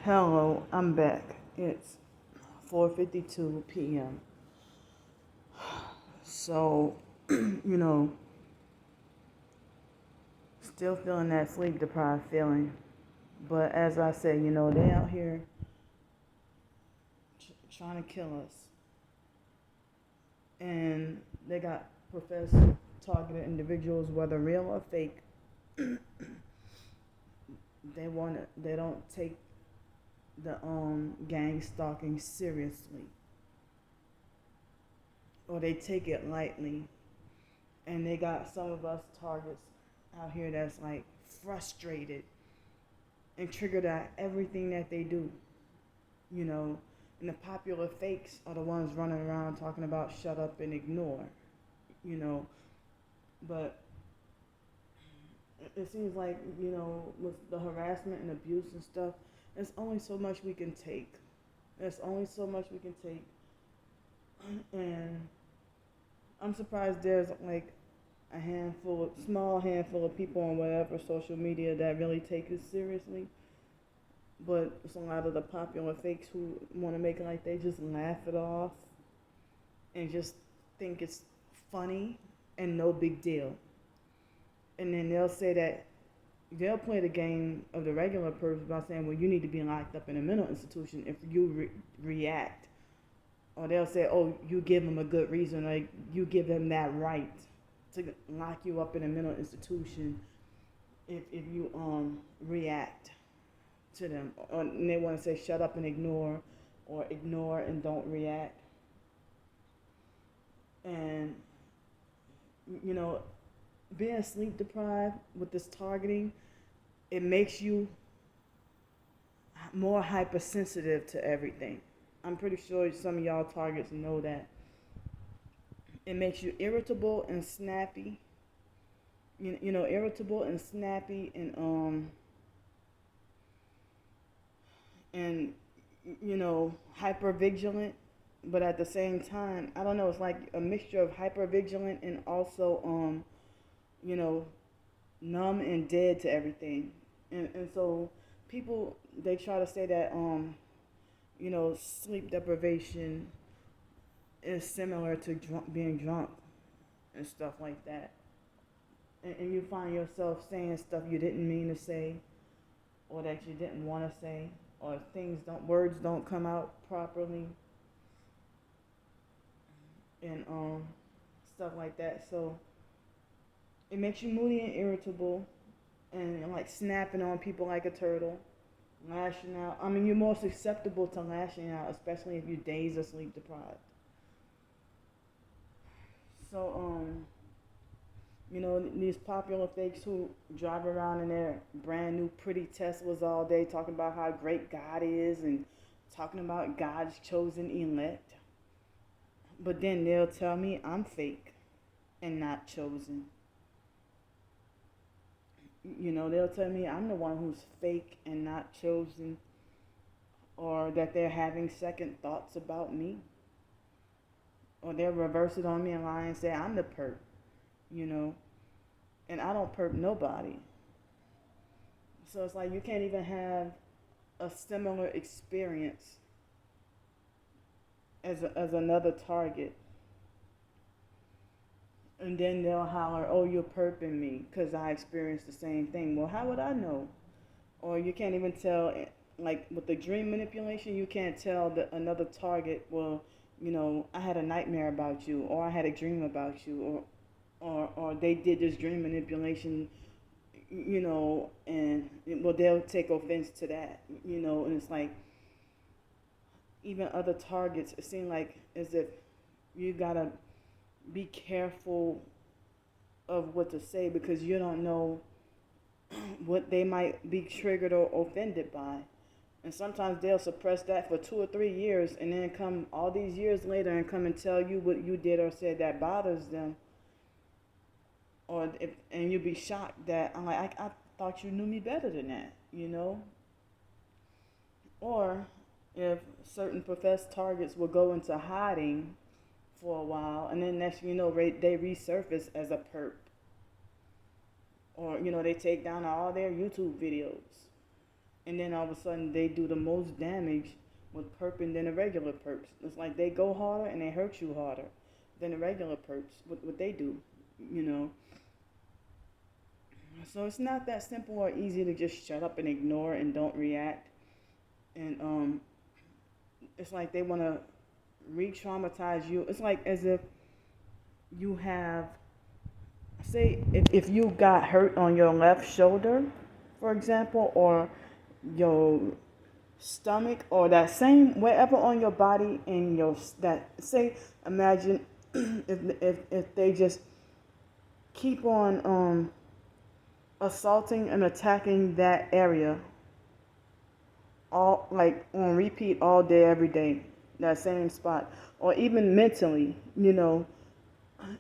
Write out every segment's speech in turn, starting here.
Hello, I'm back. It's 4:52 p.m. So, still feeling that sleep deprived feeling. But as I said, they out here trying to kill us. And they got professed targeted individuals, whether real or fake. They don't take the gang stalking seriously, or they take it lightly. And they got some of us targets out here that's like frustrated and triggered at everything that they do, you know. And the popular fakes are the ones running around talking about shut up and ignore, you know. But it seems like, with the harassment and abuse and stuff, there's only so much we can take. There's only so much we can take. And I'm surprised there's like small handful of people on whatever social media that really take it seriously. But it's a lot of the popular fakes who want to make it like they just laugh it off and just think it's funny and no big deal. And then they'll play the game of the regular person by saying, well, you need to be locked up in a mental institution if you react. Or they'll say, oh, you give them a good reason, or you give them that right to lock you up in a mental institution if you react to them. And they want to say shut up and ignore, or ignore and don't react. And, being sleep deprived with this targeting, it makes you more hypersensitive to everything. I'm pretty sure some of y'all targets know that. It makes you irritable and snappy. Irritable and snappy and hyper vigilant. But at the same time, I don't know, it's like a mixture of hyper vigilant and also numb and dead to everything. And so people, they try to say that sleep deprivation is similar to being drunk and stuff like that. And you find yourself saying stuff you didn't mean to say, or that you didn't want to say, or words don't come out properly, and stuff like that. So it makes you moody and irritable, and like snapping on people like a turtle, lashing out. I mean, you're more susceptible to lashing out, especially if your days are sleep deprived. So, these popular fakes who drive around in their brand new pretty Teslas all day talking about how great God is and talking about God's chosen elect. But then they'll tell me I'm fake and not chosen. They'll tell me I'm the one who's fake and not chosen, or that they're having second thoughts about me. Or they'll reverse it on me and lie and say I'm the perp, and I don't perp nobody. So it's like you can't even have a similar experience as another target. And then they'll holler, oh, you're perping me because I experienced the same thing. Well, how would I know? Or you can't even tell, like with the dream manipulation, you can't tell another target, well, I had a nightmare about you, or I had a dream about you, or they did this dream manipulation, and they'll take offense to that, and it's like, even other targets, it seems like as if you gotta be careful of what to say because you don't know what they might be triggered or offended by. And sometimes they'll suppress that for 2 or 3 years and then come all these years later and come and tell you what you did or said that bothers them. And you'll be shocked that I'm like, I thought you knew me better than that, Or if certain professed targets will go into hiding for a while, and then next they resurface as a perp, or they take down all their YouTube videos, and then all of a sudden they do the most damage with perping than the regular perps. It's like they go harder and they hurt you harder than the regular perps. What they do, you know. So it's not that simple or easy to just shut up and ignore and don't react. And it's like they want to re-traumatize you. It's like as if you have, say, if you got hurt on your left shoulder, for example, or your stomach, or that same wherever on your body in your that say, imagine if they just keep on assaulting and attacking that area all like on repeat all day every day, that same spot, or even mentally, you know,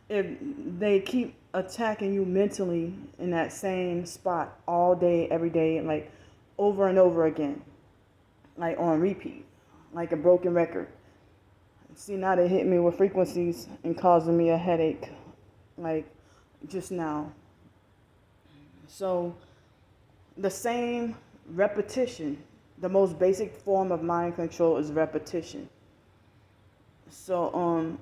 if they keep attacking you mentally in that same spot all day every day, like over and over again, like on repeat, like a broken record. See, now they hit me with frequencies and causing me a headache, like just now. So the same repetition, the most basic form of mind control is repetition. So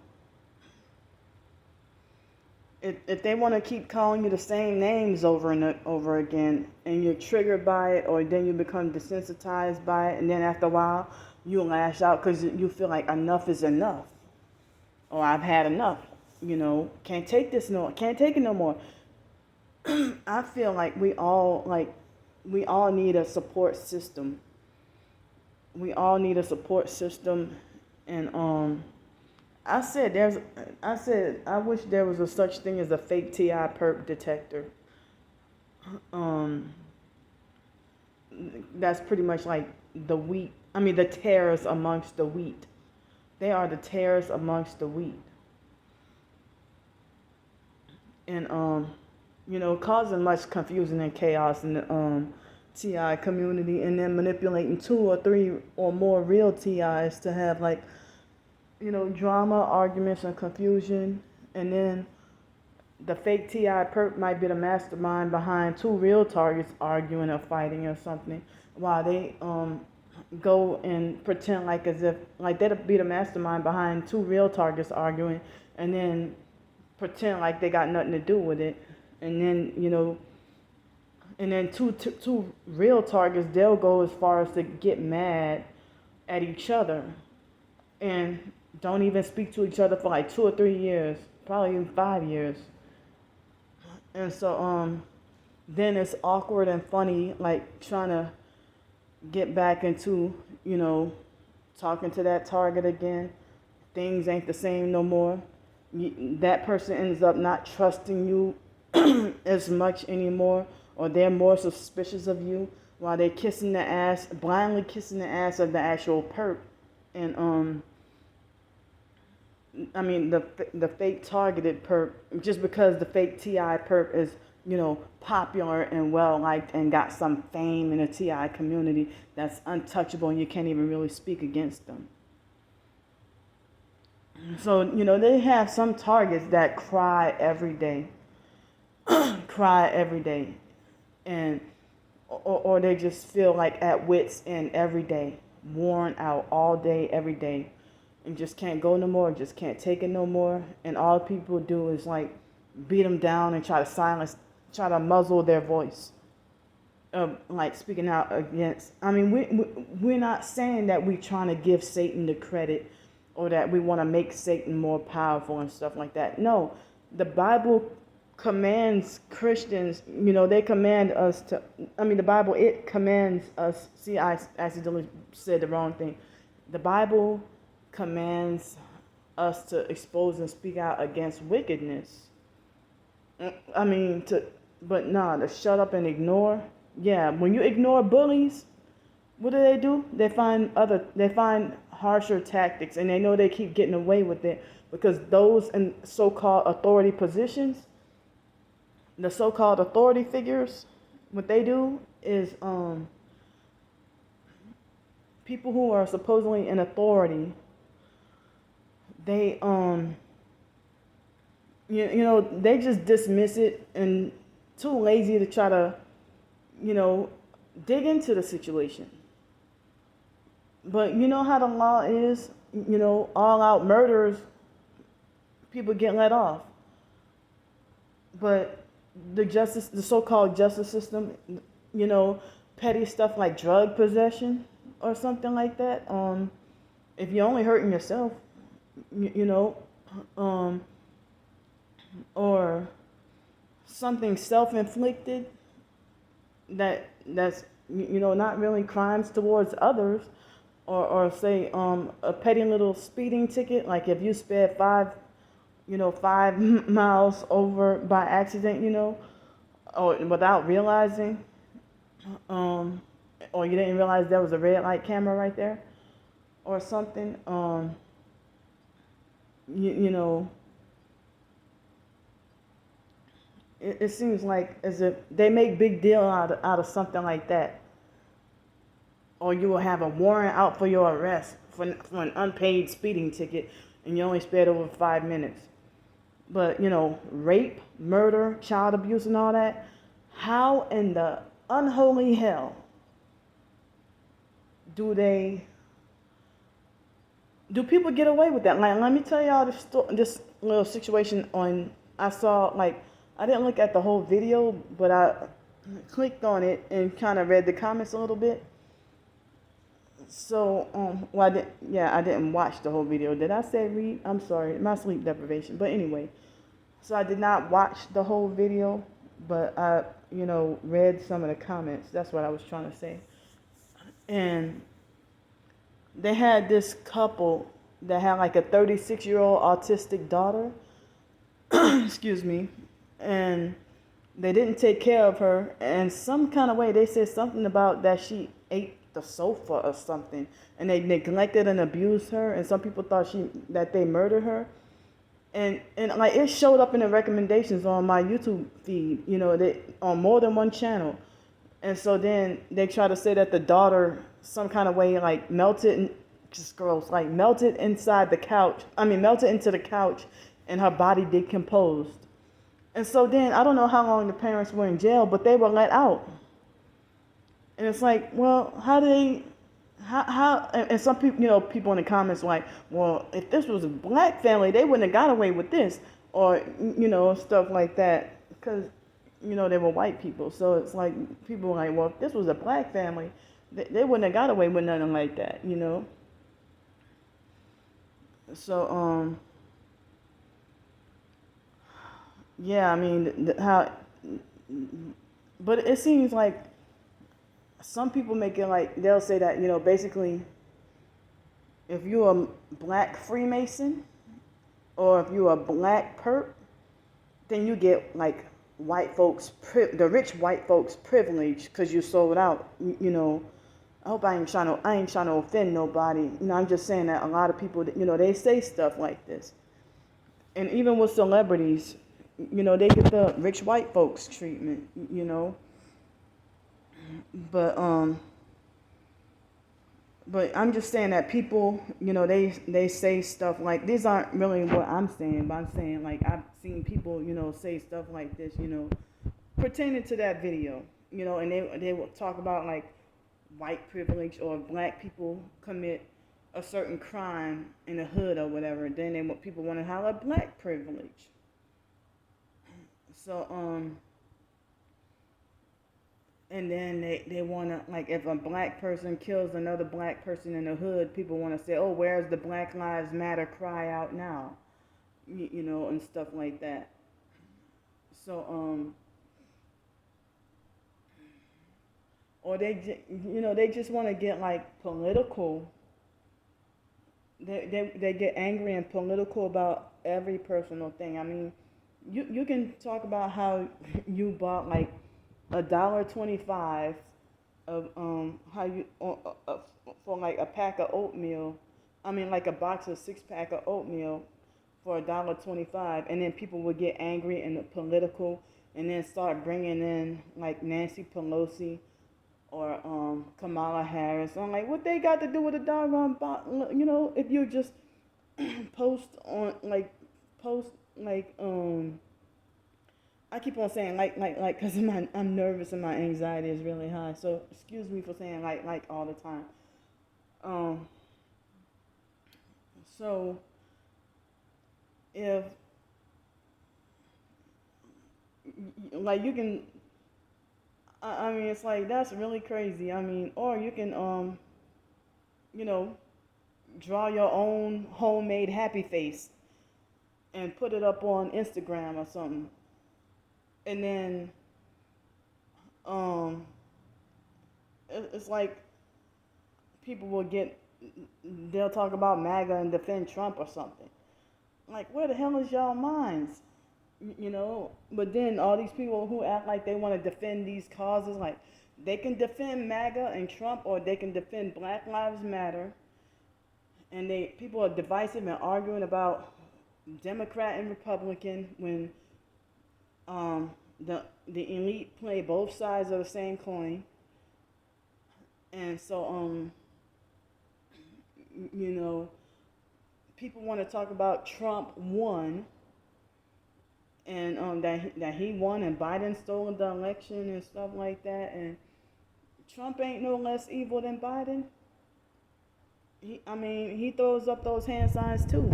if they want to keep calling you the same names over and over again, and you're triggered by it, or then you become desensitized by it, and then after a while you lash out because you feel like enough is enough, or I've had enough, you know, can't take this no, can't take it no more. I feel like we all need a support system. We all need a support system, and I said I wish there was a such thing as a fake TI perp detector. That's pretty much like the wheat. I mean, the tares amongst the wheat. They are the tares amongst the wheat, and you know, causing much confusion and chaos in the TI community, and then manipulating 2 or 3 or more real TIs to have, like, you know, drama, arguments, and confusion. And then the fake TI perp might be the mastermind behind 2 real targets arguing or fighting or something, while they go and pretend like as if, like, they'd be the mastermind behind 2 real targets arguing, and then pretend like they got nothing to do with it. And then, you know, and then two real targets, they'll go as far as to get mad at each other and don't even speak to each other for like 2 or 3 years, probably even 5 years. And so then it's awkward and funny, like trying to get back into, you know, talking to that target again. Things ain't the same no more. That person ends up not trusting you as much anymore, or they're more suspicious of you, while they're kissing the ass, blindly kissing the ass of the actual perp. And I mean the fake targeted perp, just because the fake TI perp is, you know, popular and well liked and got some fame in the TI community, that's untouchable and you can't even really speak against them. So, you know, they have some targets that cry every day. Cry every day, and or they just feel like at wits end every day, worn out all day every day, and just can't go no more, just can't take it no more. And all people do is like beat them down and try to muzzle their voice, like speaking out against. I mean, we're not saying that we're trying to give Satan the credit, or that we want to make Satan more powerful and stuff like that. No, the Bible commands Christians, you know, they command us to, I mean, the Bible, it commands us, see, I accidentally said the wrong thing. The Bible commands us to expose and speak out against wickedness. I mean, but nah, to shut up and ignore. Yeah, when you ignore bullies, what do? They find harsher tactics, and they know they keep getting away with it because those in so-called authority positions, the so-called authority figures, what they do is people who are supposedly in authority, they you know, they just dismiss it and too lazy to try to, you know, dig into the situation. But you know how the law is, all out murders, people get let off. But the so-called justice system, you know, petty stuff like drug possession or something like that. If you're only hurting yourself, you know, um, or something self-inflicted that's not really crimes towards others, or say a petty little speeding ticket, like if you sped 5 miles over by accident, or without realizing, or you didn't realize there was a red light camera right there or something. You know, it seems like as if they make big deal out of something like that. Or you will have a warrant out for your arrest for an unpaid speeding ticket, and you only sped over 5 minutes. But, rape, murder, child abuse, and all that, how in the unholy hell do people get away with that? Like, let me tell y'all this little situation I saw, like, I didn't look at the whole video, but I clicked on it and kind of read the comments a little bit. So, I didn't watch the whole video. Did I say read? I'm sorry, my sleep deprivation. But anyway, so I did not watch the whole video, but I, read some of the comments. That's what I was trying to say. And they had this couple that had like a 36-year-old autistic daughter. Excuse me. And they didn't take care of her. And some kind of way, they said something about that she ate the sofa or something, and they neglected and abused her, and some people thought that they murdered her, and like it showed up in the recommendations on my YouTube feed, they on more than one channel. And so then they try to say that the daughter some kind of way like melted inside the couch, melted into the couch, and her body decomposed. And so then I don't know how long the parents were in jail, but they were let out. And it's like, well, how, and some people, people in the comments like, well, if this was a black family, they wouldn't have got away with this, or, stuff like that, because, they were white people. So it's like, people are like, well, if this was a black family, they wouldn't have got away with nothing like that, So, yeah, but it seems like some people make it like, they'll say that, basically, if you're a black Freemason or if you're a black perp, then you get like the rich white folks privilege because you sold out. I hope I ain't trying to offend nobody. I'm just saying that a lot of people, they say stuff like this, and even with celebrities, they get the rich white folks treatment. But I'm just saying that people, they say stuff like, these aren't really what I'm saying, but I'm saying like I've seen people, say stuff like this, pertaining to that video, and they will talk about like white privilege or black people commit a certain crime in the hood or whatever. Then people want to holler black privilege. So and then they want to, like, if a black person kills another black person in the hood, people want to say, oh, where's the Black Lives Matter cry out now? And stuff like that. So, or they just want to get, like, political. They get angry and political about every personal thing. You can talk about how you bought, like, $1.25 of how you for like a pack of oatmeal. Like a box of 6-pack of oatmeal for $1.25, and then people would get angry and political, and then start bringing in like Nancy Pelosi or Kamala Harris. I'm like, what they got to do with a doggone box? If you just post I keep on saying because I'm nervous and my anxiety is really high. So excuse me for saying all the time. Um, so if you can, I mean, it's like that's really crazy. I mean, or you can you know, draw your own homemade happy face and put it up on Instagram or something, and then um, it's like people will get, they'll talk about MAGA and defend Trump or something. Like, where the hell is y'all minds? You know, but then all these people who act like they want to defend these causes, like they can defend MAGA and Trump, or they can defend Black Lives Matter, and people are divisive and arguing about Democrat and Republican when um, the elite play both sides of the same coin, and so you know, people want to talk about Trump won, and that he won and Biden stole the election and stuff like that, and Trump ain't no less evil than Biden. I mean, he throws up those hand signs too.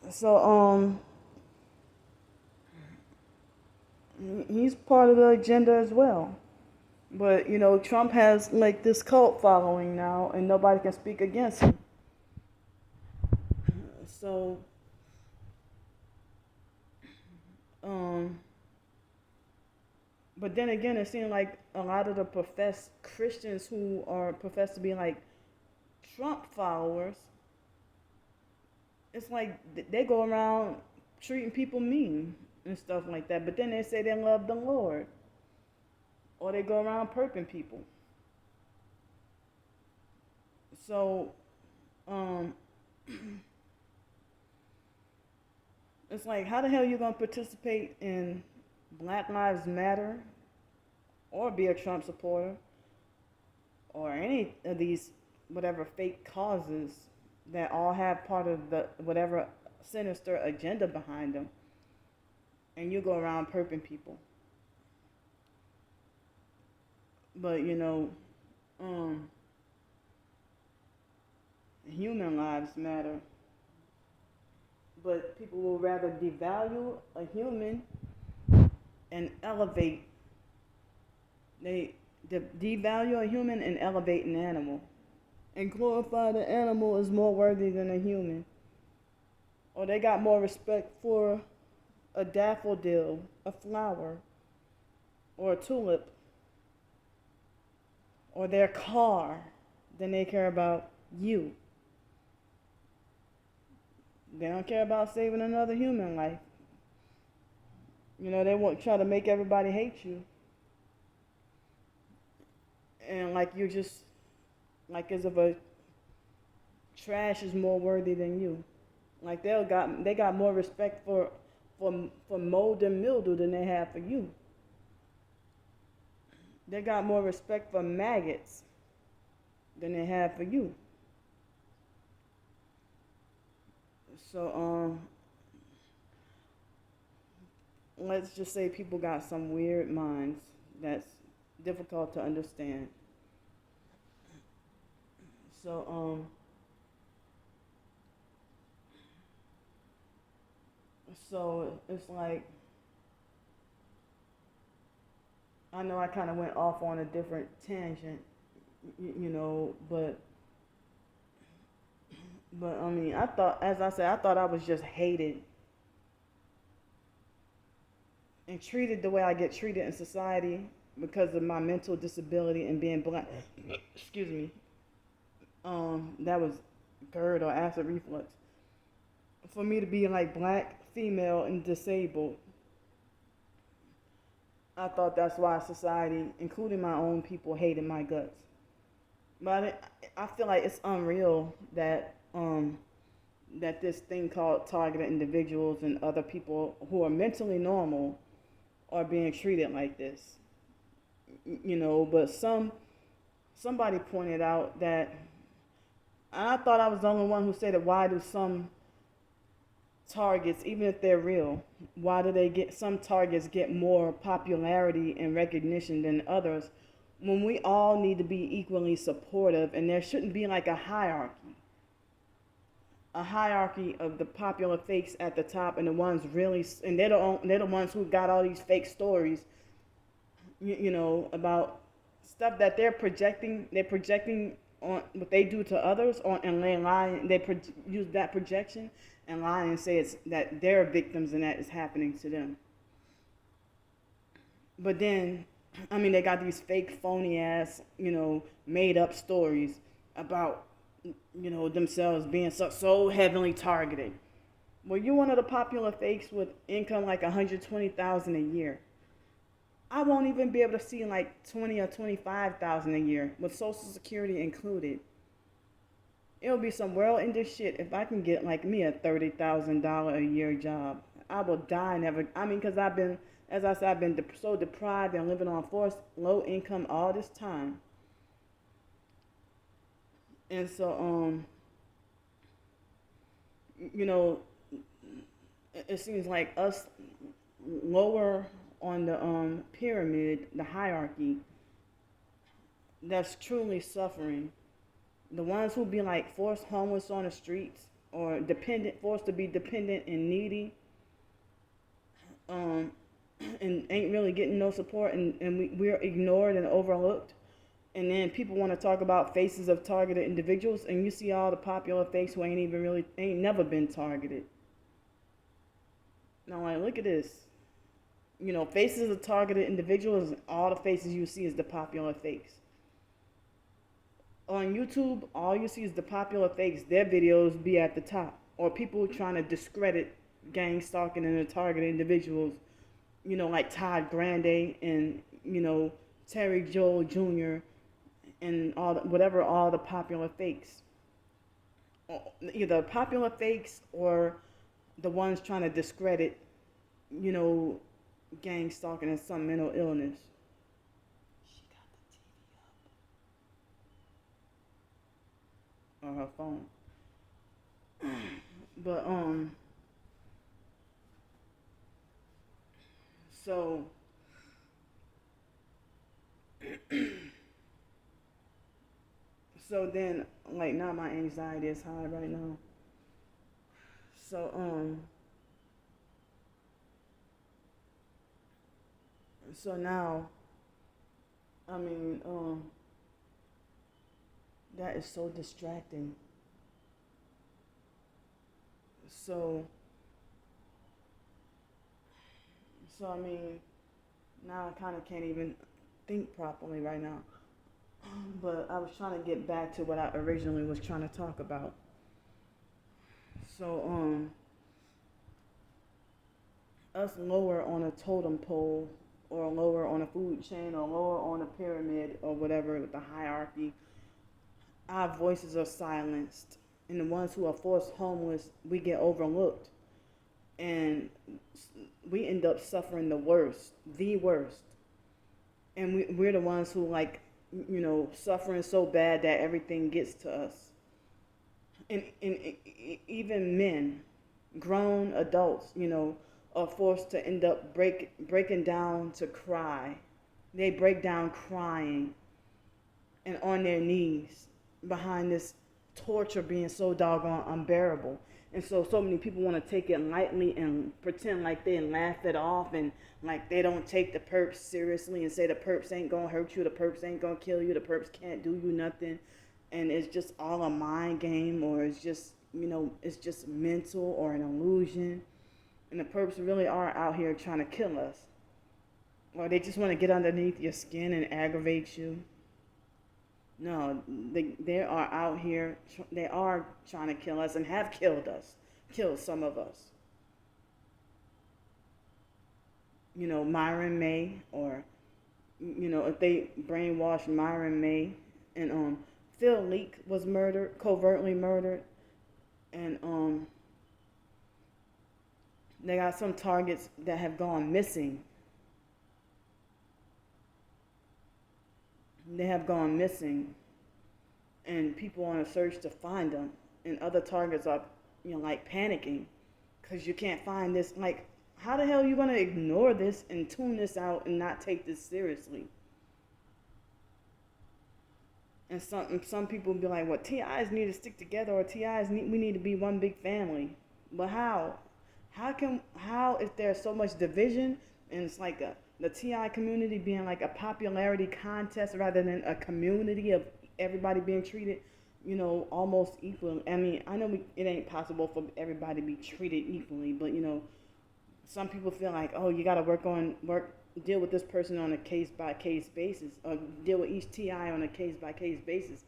So he's part of the agenda as well. But you know, Trump has like this cult following now, and nobody can speak against him. So um, but then again, it seems like a lot of the professed Christians who are professed to be like Trump followers, it's like they go around treating people mean and stuff like that. But then they say they love the Lord, or they go around perping people. So, um, it's like, how the hell are you gonna participate in Black Lives Matter, or be a Trump supporter, or any of these whatever fake causes that all have part of the whatever sinister agenda behind them, and you go around perping people? But you know, human lives matter. But people will rather devalue a human and elevate. They devalue a human and elevate an animal, and glorify the animal as more worthy than a human. Or they got more respect for a daffodil, a flower, or a tulip, or their car than they care about you. They don't care about saving another human life. You know, they won't try to make everybody hate you. And like you're just, like as if a trash is more worthy than you. Like they got more respect for mold and mildew than they have for you. They got more respect for maggots than they have for you. So let's just say people got some weird minds that's difficult to understand. So so it's like, I know I kind of went off on a different tangent, you know, but I mean, I thought, as I said, I thought I was just hated and treated the way I get treated in society because of my mental disability and being Black. Excuse me. That was GERD or acid reflux. For me to be like Black, female, and disabled, I thought that's why society, including my own people, hated my guts. But I feel like it's unreal that that this thing called targeted individuals and other people who are mentally normal are being treated like this. You know, but somebody pointed out that, I thought I was the only one who said that, why do some targets, even if they're real, why do they get some targets get more popularity and recognition than others when we all need to be equally supportive and there shouldn't be like a hierarchy of the popular fakes at the top and the ones really and they're the ones who got all these fake stories, you know, about stuff that they're projecting on what they do to others on, and they lie, use that projection and lie and say it's that they're victims and that is happening to them. But then, I mean, they got these fake, phony ass, you know, made up stories about, you know, themselves being so heavily targeted. Well, you're one of the popular fakes with income like 120,000 a year. I won't even be able to see like 20 or 25,000 a year with Social Security included. It'll be some world in this shit if I can get like me a $30,000 a year job. I will die never. I mean, because I've been, as I said, I've been so deprived and living on forced low income all this time. And so, you know, it seems like us lower on the pyramid, the hierarchy, that's truly suffering. The ones who be like forced homeless on the streets or dependent, forced to be dependent and needy, and ain't really getting no support, and we're ignored and overlooked. And then people want to talk about faces of targeted individuals, and you see all the popular fakes who ain't never been targeted. Now, like, look at this. You know, faces of targeted individuals, all the faces you see is the popular fakes. On YouTube, all you see is the popular fakes. Their videos be at the top. Or people trying to discredit gang stalking and the targeted individuals, you know, like Todd Grande and, you know, Terry Joel Jr. and all the popular fakes. Either popular fakes or the ones trying to discredit, you know, gang stalking and some mental illness. She got the TV up. Or her phone. But so so then, like, now my anxiety is high right now. So so now, I mean, that is so distracting. So I mean, now I kind of can't even think properly right now. But I was trying to get back to what I originally was trying to talk about. So us lower on a totem pole or lower on a food chain or lower on a pyramid or whatever with the hierarchy, our voices are silenced. And the ones who are forced homeless, we get overlooked. And we end up suffering the worst. And we're the ones who, like, you know, suffering so bad that everything gets to us. And even men, grown adults, you know, are forced to end up breaking down to cry. They break down crying and on their knees behind this torture being so doggone unbearable. And so many people want to take it lightly and pretend like they laugh it off and like they don't take the perps seriously and say the perps ain't gonna hurt you, the perps ain't gonna kill you, the perps can't do you nothing. And it's just all a mind game, or it's just, you know, it's just mental or an illusion. And the perps really are out here trying to kill us. Or they just want to get underneath your skin and aggravate you. No, they are out here, they are trying to kill us and have killed us, killed some of us. You know, Myron May, or, you know, if they brainwashed Myron May, and Phil Leak was murdered, covertly murdered, and they got some targets that have gone missing. They have gone missing, and people are on a search to find them, and other targets are, you know, like panicking because you can't find this. Like, how the hell are you going to ignore this and tune this out and not take this seriously? And some people be like, well, TIs need to stick together, or we need to be one big family. But how? How if there's so much division, and it's like the TI community being like a popularity contest rather than a community of everybody being treated, almost equal. I mean, I know it ain't possible for everybody to be treated equally, but some people feel like, oh, you got to deal with this person on a case by case basis, or deal with each TI on a case by case basis.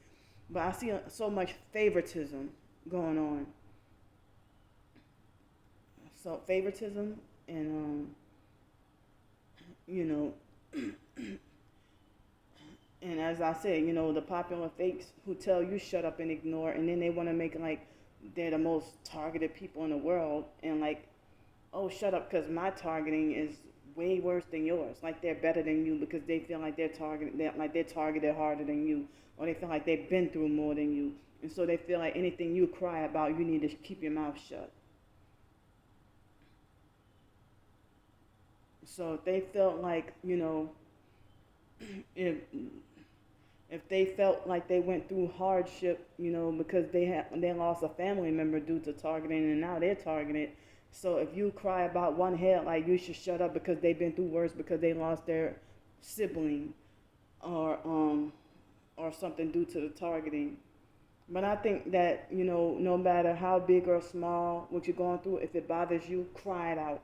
But I see so much favoritism going on. So favoritism and you know, and as I said, the popular fakes who tell you shut up and ignore, and then they want to make it like they're the most targeted people in the world, and like, oh, shut up because my targeting is way worse than yours. Like they're better than you because they feel like they're targeted harder than you, or they feel like they've been through more than you, and so they feel like anything you cry about, you need to keep your mouth shut. So if they felt like, if if they felt like they went through hardship, because they lost a family member due to targeting, and now they're targeted. So if you cry about one head, like you should shut up because they've been through worse because they lost their sibling, or something due to the targeting. But I think that, no matter how big or small what you're going through, if it bothers you, cry it out.